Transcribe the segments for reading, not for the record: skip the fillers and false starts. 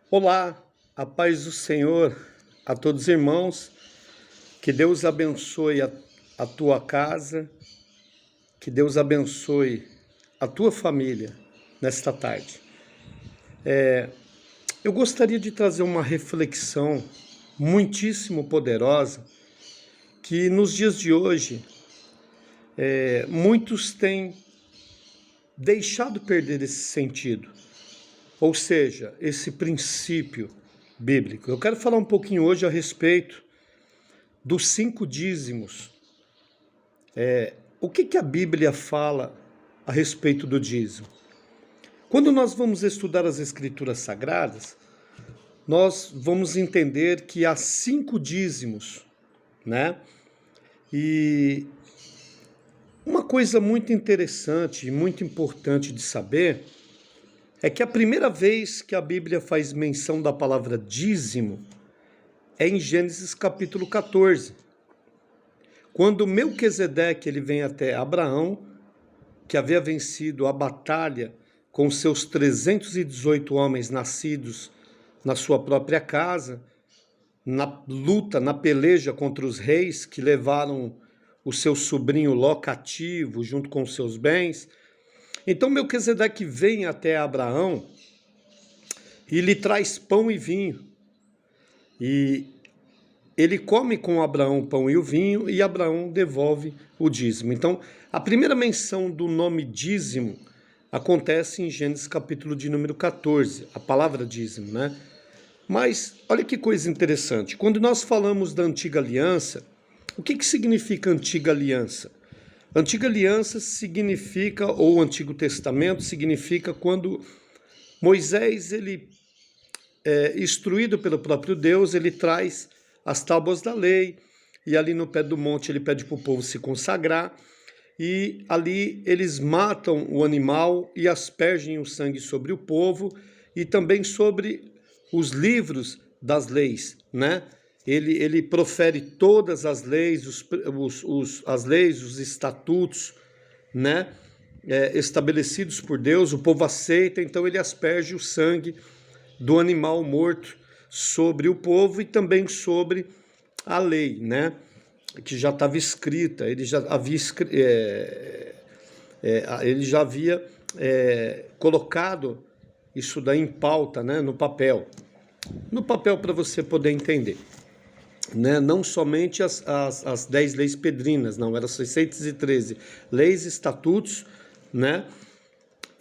Olá, a paz do Senhor a todos os irmãos, que Deus abençoe a tua casa, que Deus abençoe a tua família nesta tarde. Eu gostaria de trazer uma reflexão muitíssimo poderosa, que nos dias de hoje muitos têm deixado perder esse sentido, ou seja, esse princípio bíblico. Eu quero falar um pouquinho hoje a respeito dos 5 dízimos. O que a Bíblia fala a respeito do dízimo? Quando nós vamos estudar as Escrituras Sagradas, nós vamos entender que há 5 dízimos, né? E uma coisa muito interessante e muito importante de saber é que a primeira vez que a Bíblia faz menção da palavra dízimo é em Gênesis capítulo 14. Quando Melquisedeque ele vem até Abraão, que havia vencido a batalha com seus 318 homens nascidos na sua própria casa, na luta, na peleja contra os reis que levaram o seu sobrinho Ló cativo junto com seus bens. Então Melquisedeque vem até Abraão e lhe traz pão e vinho. E ele come com Abraão o pão e o vinho e Abraão devolve o dízimo. Então, a primeira menção do nome dízimo acontece em Gênesis capítulo de número 14, a palavra dízimo, né? Mas olha que coisa interessante. Quando nós falamos da antiga aliança, o que significa antiga aliança? Antiga aliança significa, ou Antigo Testamento, significa quando Moisés, ele instruído pelo próprio Deus, ele traz as tábuas da lei, e ali no pé do monte ele pede para o povo se consagrar, e ali eles matam o animal e aspergem o sangue sobre o povo, e também sobre os livros das leis, né? Ele profere todas as leis, os estatutos, né, estabelecidos por Deus, o povo aceita, então ele asperge o sangue do animal morto sobre o povo e também sobre a lei, né, que já estava escrita, ele já havia colocado isso daí em pauta, né, no papel para você poder entender. Né? Não somente as 10 leis pedrinas, não, eram 613 leis e estatutos, né?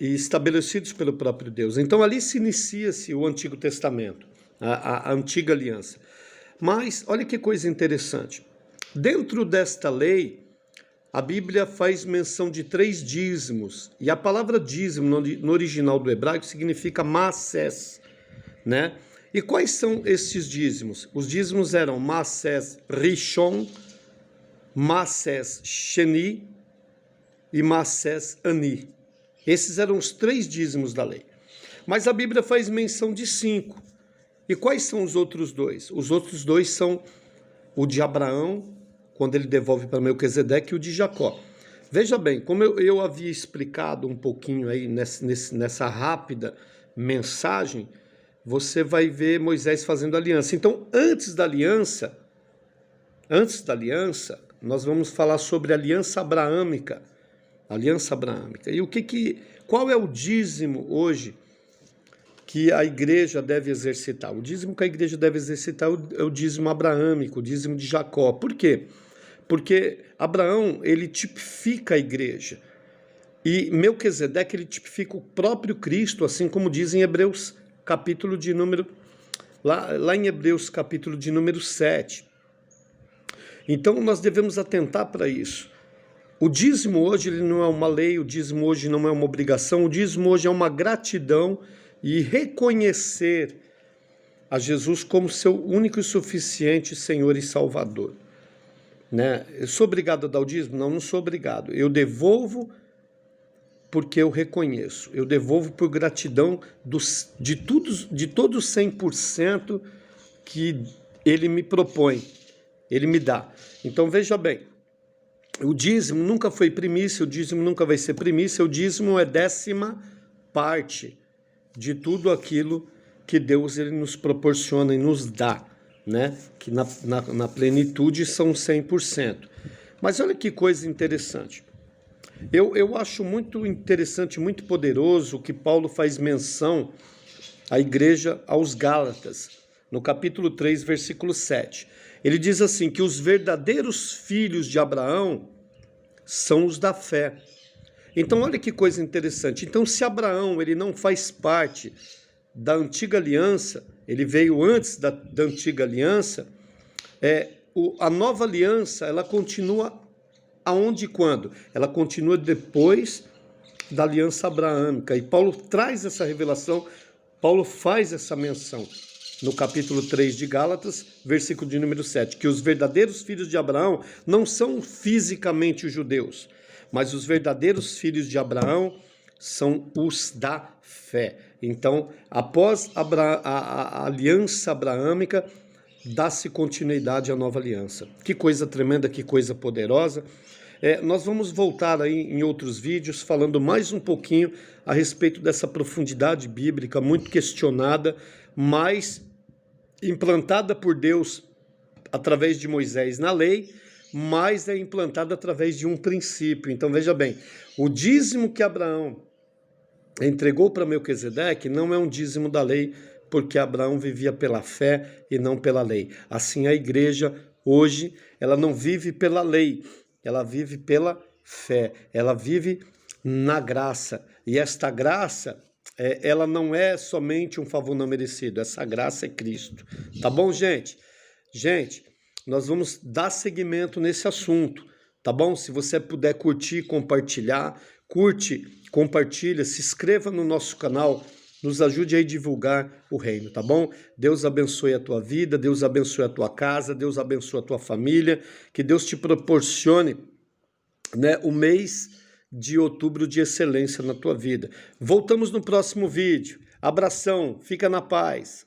E estabelecidos pelo próprio Deus. Então ali se inicia-se o Antigo Testamento, a antiga aliança. Mas olha que coisa interessante, dentro desta lei a Bíblia faz menção de 3 dízimos, e a palavra dízimo no original do hebraico significa maassés, né? E quais são esses dízimos? Os dízimos eram maassés rishon, maassés sheni e maassés ani. Esses eram os 3 dízimos da lei. Mas a Bíblia faz menção de 5. E quais são os outros 2? Os outros 2 são o de Abraão, quando ele devolve para Melquisedeque, e o de Jacó. Veja bem, como eu havia explicado um pouquinho aí nessa rápida mensagem, você vai ver Moisés fazendo aliança. Então, antes da aliança, nós vamos falar sobre a aliança abraâmica. E qual é o dízimo hoje que a igreja deve exercitar? O dízimo que a igreja deve exercitar é o dízimo abraâmico, o dízimo de Jacó. Por quê? Porque Abraão, ele tipifica a igreja. E Melquisedeque, ele tipifica o próprio Cristo, assim como diz em Hebreus capítulo de número, lá em Hebreus capítulo de número 7. Então nós devemos atentar para isso. O dízimo hoje ele não é uma lei, o dízimo hoje não é uma obrigação, o dízimo hoje é uma gratidão e reconhecer a Jesus como seu único e suficiente Senhor e Salvador. Né? Eu sou obrigado a dar o dízimo? Não sou obrigado. Eu devolvo porque eu reconheço, eu devolvo por gratidão de todos 100% que ele me propõe, ele me dá. Então veja bem, o dízimo nunca foi primícia, o dízimo nunca vai ser primícia, o dízimo é 10ª parte de tudo aquilo que Deus ele nos proporciona e nos dá, né? Que na plenitude são 100%. Mas olha que coisa interessante. Eu acho muito interessante, muito poderoso que Paulo faz menção à igreja aos Gálatas, no capítulo 3, versículo 7. Ele diz assim, que os verdadeiros filhos de Abraão são os da fé. Então, olha que coisa interessante. Então, se Abraão ele não faz parte da antiga aliança, ele veio antes da antiga aliança, a nova aliança, ela continua aonde e quando? Ela continua depois da aliança abraâmica. E Paulo traz essa revelação, Paulo faz essa menção no capítulo 3 de Gálatas, versículo de número 7, que os verdadeiros filhos de Abraão não são fisicamente os judeus, mas os verdadeiros filhos de Abraão são os da fé. Então, após a aliança abraâmica, dá-se continuidade à nova aliança. Que coisa tremenda, que coisa poderosa. Nós vamos voltar aí em outros vídeos falando mais um pouquinho a respeito dessa profundidade bíblica muito questionada, mas implantada por Deus através de Moisés na lei, mas é implantada através de um princípio. Então veja bem, o dízimo que Abraão entregou para Melquisedeque não é um dízimo da lei, porque Abraão vivia pela fé e não pela lei. Assim a igreja hoje, ela não vive pela lei, ela vive pela fé, ela vive na graça. E esta graça, ela não é somente um favor não merecido, essa graça é Cristo. Tá bom, gente? Gente, nós vamos dar seguimento nesse assunto, tá bom? Se você puder curtir, compartilhar, compartilha, se inscreva no nosso canal, nos ajude aí a divulgar o reino, tá bom? Deus abençoe a tua vida, Deus abençoe a tua casa, Deus abençoe a tua família, que Deus te proporcione, né, o mês de outubro de excelência na tua vida. Voltamos no próximo vídeo. Abração, fica na paz.